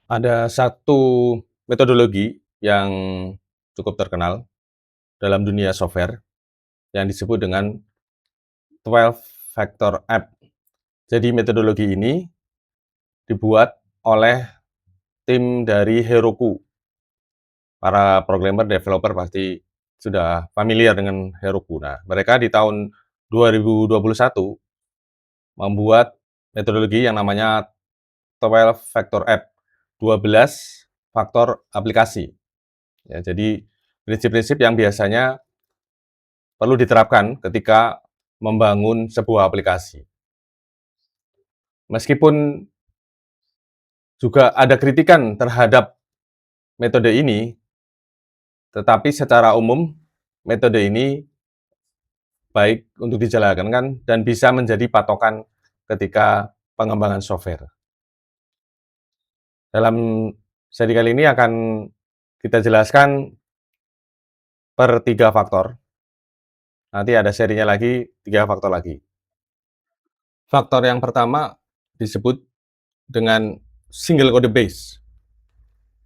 Ada satu metodologi yang cukup terkenal dalam dunia software yang disebut dengan 12 Factor App. Jadi metodologi ini dibuat oleh tim dari Heroku. Para programmer, developer pasti sudah familiar dengan Heroku. Nah, mereka di tahun 2021 membuat metodologi yang namanya 12 Factor App, 12 faktor aplikasi. Ya, jadi prinsip-prinsip yang biasanya perlu diterapkan ketika membangun sebuah aplikasi. Meskipun juga ada kritikan terhadap metode ini, tetapi secara umum metode ini baik untuk dijalankan dan bisa menjadi patokan ketika pengembangan software. Dalam seri kali ini akan kita jelaskan per 3 faktor. Nanti ada serinya lagi, 3 faktor lagi. Faktor yang pertama disebut dengan single code base.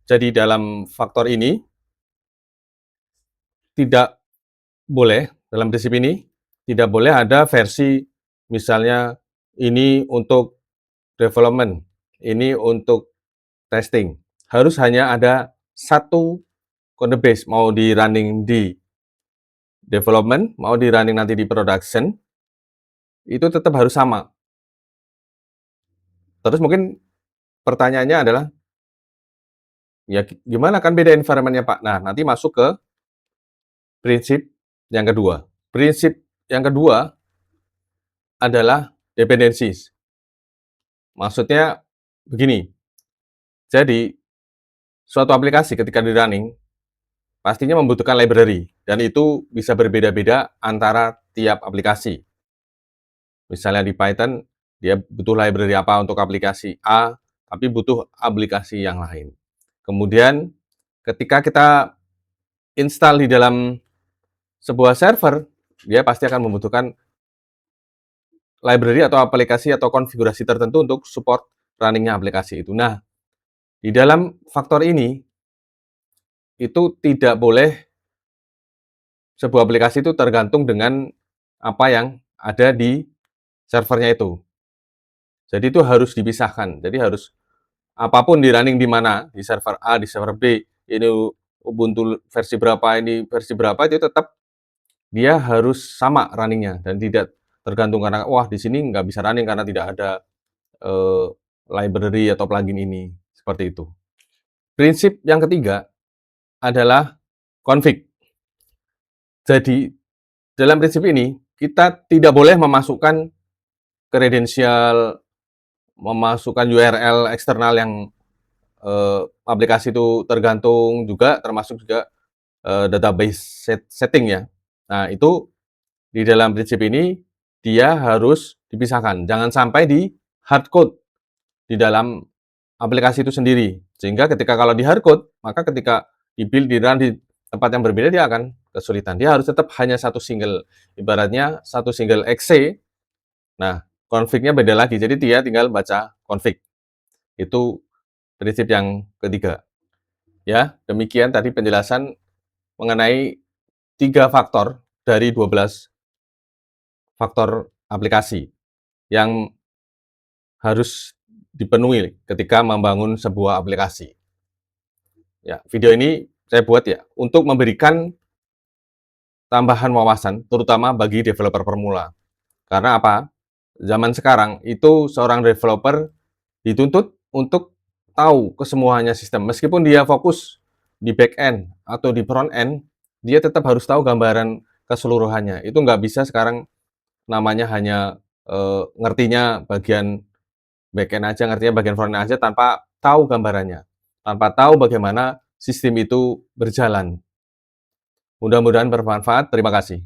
Jadi dalam faktor ini tidak boleh, dalam prinsip ini tidak boleh ada versi misalnya ini untuk development, ini untuk testing. Harus hanya ada satu code base, mau di running di development, mau di running nanti di production, itu tetap harus sama. Terus mungkin pertanyaannya adalah, ya gimana kan beda environment-nya Pak? Nah, nanti masuk ke prinsip yang kedua. Prinsip yang kedua adalah dependencies. Maksudnya begini, jadi suatu aplikasi ketika di running, pastinya membutuhkan library, dan itu bisa berbeda-beda antara tiap aplikasi. Misalnya di Python, dia butuh library apa untuk aplikasi A, tapi butuh aplikasi yang lain. Kemudian ketika kita install di dalam sebuah server, dia pasti akan membutuhkan library atau aplikasi atau konfigurasi tertentu untuk support runningnya aplikasi itu. Nah, di dalam faktor ini, itu tidak boleh sebuah aplikasi itu tergantung dengan apa yang ada di servernya itu. Jadi itu harus dipisahkan. Jadi harus apapun di running di mana, di server A, di server B, ini Ubuntu versi berapa, ini versi berapa, itu tetap dia harus sama runningnya dan tidak tergantung karena wah di sini nggak bisa running karena tidak ada eh, library atau plugin ini, seperti itu. Prinsip yang ketiga adalah config. Jadi dalam prinsip ini kita tidak boleh memasukkan kredensial, memasukkan URL eksternal yang aplikasi itu tergantung juga, termasuk juga database setting ya. Nah itu di dalam prinsip ini dia harus dipisahkan. Jangan sampai di hardcode di dalam aplikasi itu sendiri. Sehingga ketika kalau di hardcode, maka ketika di-build, di-run di tempat yang berbeda, dia akan kesulitan. Dia harus tetap hanya satu single. Ibaratnya satu single exe, nah config-nya beda lagi. Jadi dia tinggal baca config. Itu prinsip yang ketiga. Ya, demikian tadi penjelasan mengenai 3 faktor dari 12 faktor aplikasi yang harus dipenuhi ketika membangun sebuah aplikasi. Ya, video ini saya buat ya untuk memberikan tambahan wawasan, terutama bagi developer pemula. Karena apa? Zaman sekarang itu seorang developer dituntut untuk tahu kesemuanya sistem. Meskipun dia fokus di back end atau di front end, dia tetap harus tahu gambaran keseluruhannya. Itu nggak bisa sekarang namanya hanya ngertinya bagian back end aja, ngertinya bagian front end aja tanpa tahu gambarannya, tanpa tahu bagaimana sistem itu berjalan. Mudah-mudahan bermanfaat. Terima kasih.